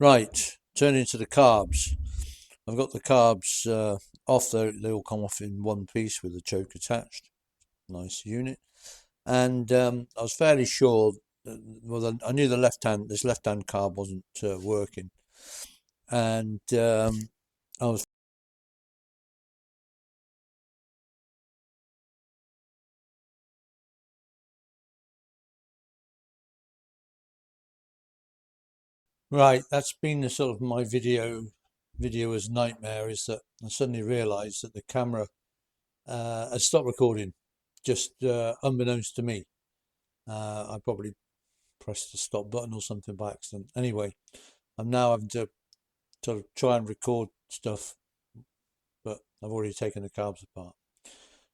Right, turning to the carbs. I've got the carbs off. They all come off in one piece with the choke attached. Nice unit. And I was fairly sure, well, I knew this left-hand carb wasn't working. And I was right. That's been the sort of my video's nightmare, is that I suddenly realised that the camera had stopped recording, just unbeknownst to me. I probably pressed the stop button or something by accident. Anyway, I'm now having to sort of try and record stuff, but I've already taken the carbs apart.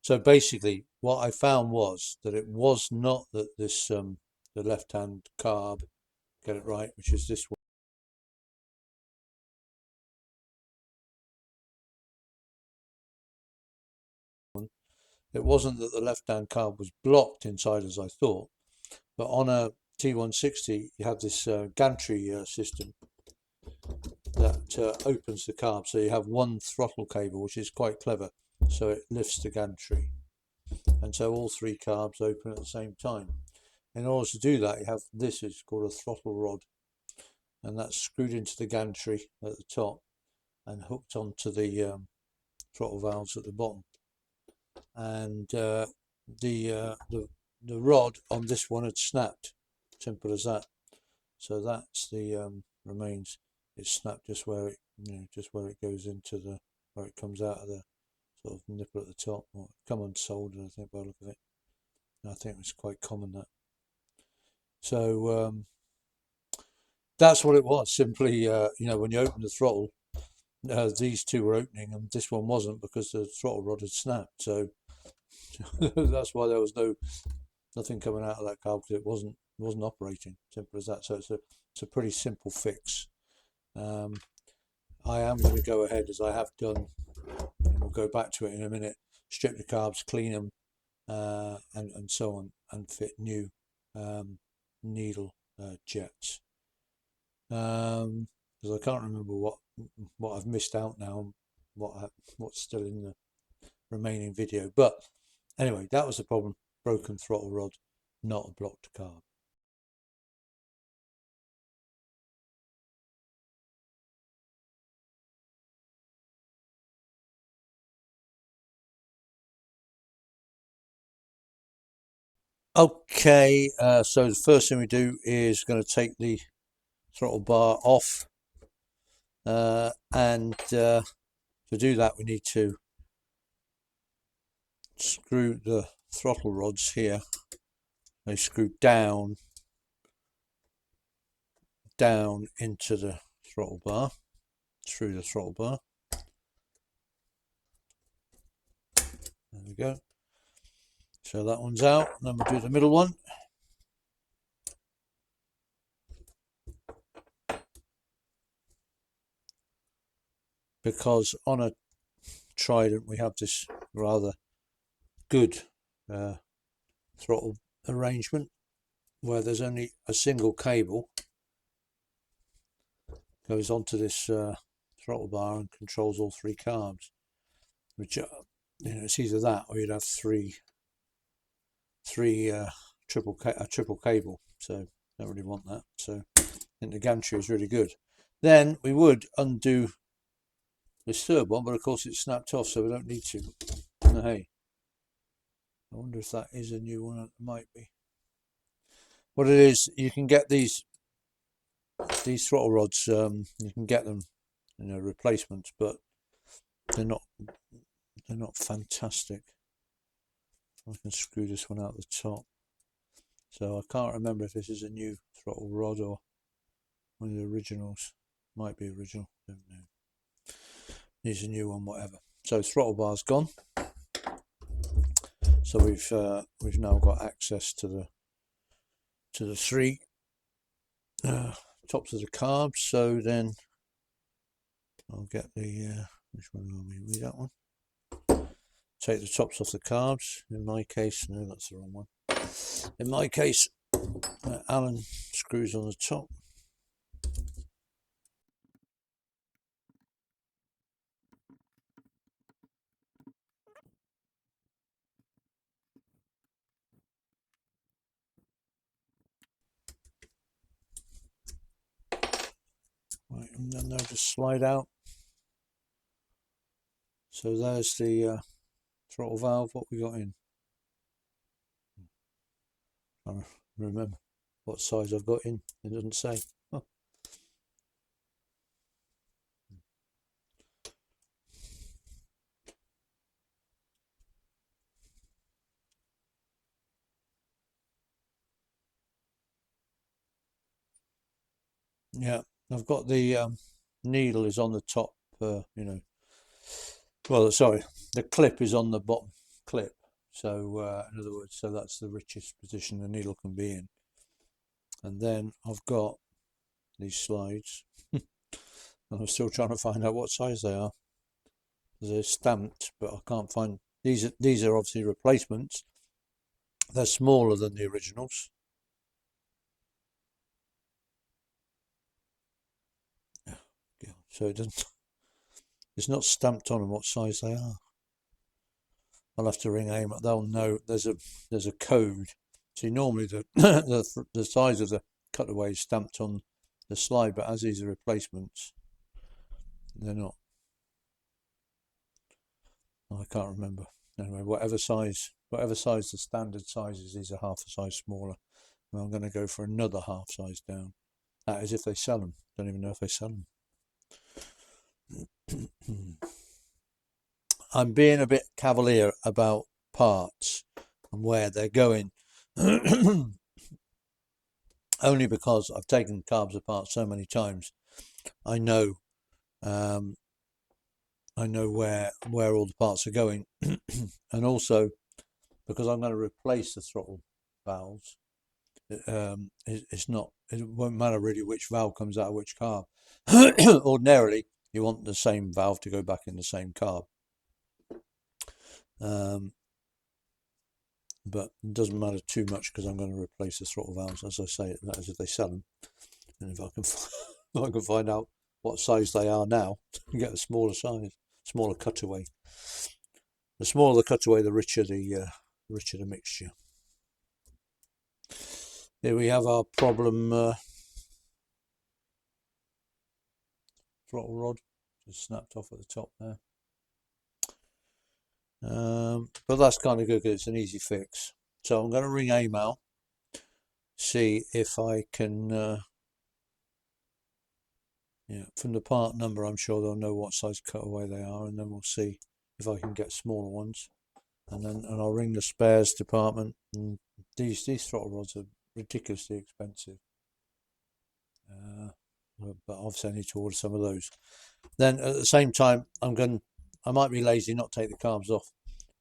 So basically, what I found was that it was not that this the left-hand carb, get it right, which is this one. It wasn't that the left-hand carb was blocked inside as I thought, but on a T160 you have this gantry system that opens the carb, so you have one throttle cable, which is quite clever. So it lifts the gantry, and so all three carbs open at the same time. In order to do that, you have this is called a throttle rod, and that's screwed into the gantry at the top and hooked onto the throttle valves at the bottom. And the rod on this one had snapped. Simple as that. So that's the remains. It's snapped just where it goes into where it comes out of the sort of nipple at the top. Or come unsoldered, I think, by the look of it. And I think it's quite common that. So that's what it was. Simply, when you open the throttle, these two were opening and this one wasn't, because the throttle rod had snapped. So that's why there was nothing coming out of that carb, because it wasn't operating. Simple as that. So it's a pretty simple fix. I am going to go ahead, as I have done, and we'll go back to it in a minute, strip the carbs, clean them, and so on, and fit new needle jets. Because I can't remember what I've missed out now, what's still in the remaining video. But anyway, that was the problem. Broken throttle rod, not a blocked carb. Okay, so the first thing we do is going to take the throttle bar off, and to do that we need to screw the throttle rods here. They screw down into the throttle bar, through the throttle bar. There we go. So that one's out. Then we'll do the middle one. Because on a Trident we have this rather good throttle arrangement where there's only a single cable goes onto this throttle bar and controls all three carbs, which it's either that or you'd have three triple cable, so don't really want that. So I think the gantry is really good. Then we would undo this third one, but of course it's snapped off, so we don't need to. No, hey, I wonder if that is a new one. It might be. What it is, you can get these throttle rods, you can get them, replacements, but they're not fantastic. I can screw this one out the top. So I can't remember if this is a new throttle rod or one of the originals. Might be original, don't know. Needs a new one, whatever. So throttle bar's gone. So we've now got access to the three tops of the carbs. So then I'll get the which one are we? Read that one. Take the tops off the carbs. In my case, no, that's the wrong one. In my case, Allen screws on the top. Right, and then they'll just slide out. So there's the throttle valve. What we got in? I don't remember what size I've got in. It doesn't say. Oh. Yeah, I've got the needle is on the top. Well, sorry, the clip is on the bottom clip. So in other words, so that's the richest position the needle can be in. And then I've got these slides. And I'm still trying to find out what size they are. They're stamped, but I can't find these. These are obviously replacements. They're smaller than the originals. Yeah, so it doesn't. It's not stamped on them what size they are. I'll have to ring AIM. They'll know. There's a code. See, normally the the size of the cutaway is stamped on the slide, but as these are replacements, they're not. I can't remember. Anyway, whatever size the standard size is, these are half a size smaller. And I'm going to go for another half size down. That is if they sell them. Don't even know if they sell them. I'm being a bit cavalier about parts and where they're going. Only because I've taken carbs apart so many times. I know where all the parts are going. And also because I'm going to replace the throttle valves, it won't matter really which valve comes out of which carb. Ordinarily you want the same valve to go back in the same carb, but it doesn't matter too much because I'm going to replace the throttle valves, as I say, that is if they sell them. And if I can if I can find out what size they are now, get a smaller size, smaller cutaway. The smaller the cutaway, the richer the mixture. Here we have our problem throttle rod, just snapped off at the top there. But that's kind of good because it's an easy fix. So I'm going to ring AIM, see if I can, yeah, from the part number I'm sure they'll know what size cutaway they are, and then we'll see if I can get smaller ones. And I'll ring the spares department. And these throttle rods are ridiculously expensive. But obviously I need to order some of those. Then at the same time, I might be lazy, not take the carbs off,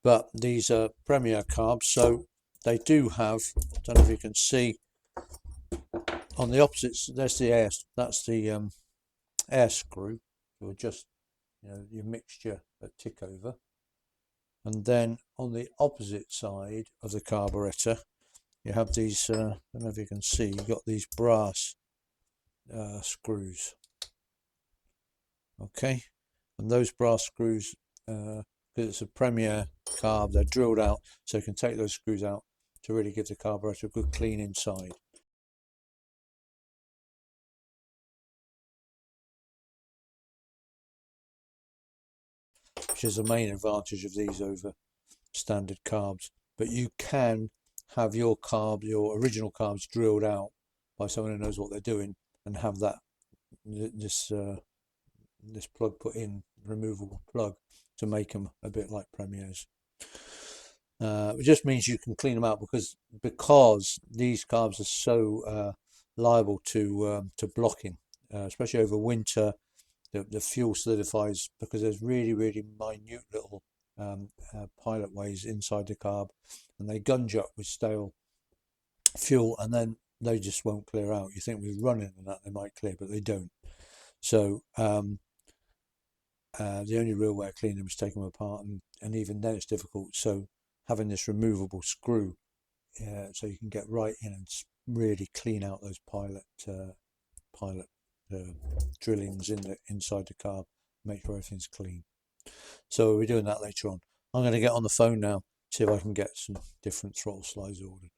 but these are Premier carbs, so they do have, I don't know if you can see, on the opposites, there's the air, that's the air screw to adjust, your mixture at tick over. And then on the opposite side of the carburetor, you have these, I don't know if you can see, you've got these brass screws. Okay, and those brass screws, because it's a Premier carb, they're drilled out, so you can take those screws out to really give the carburetor a good clean inside. Which is the main advantage of these over standard carbs. But you can have your original carbs drilled out by someone who knows what they're doing, and have this plug put in, removable plug, to make them a bit like Premiers. It just means you can clean them out because these carbs are so liable to blocking, especially over winter. The fuel solidifies because there's really minute little pilot ways inside the carb, and they gunge up with stale fuel, and then they just won't clear out. You think with running and that they might clear, but they don't. So the only real way of cleaning them is taking them apart, and even then it's difficult. So having this removable screw, so you can get right in and really clean out those pilot drillings inside the carb, make sure everything's clean. So we'll be doing that later on. I'm going to get on the phone now, see if I can get some different throttle slides ordered.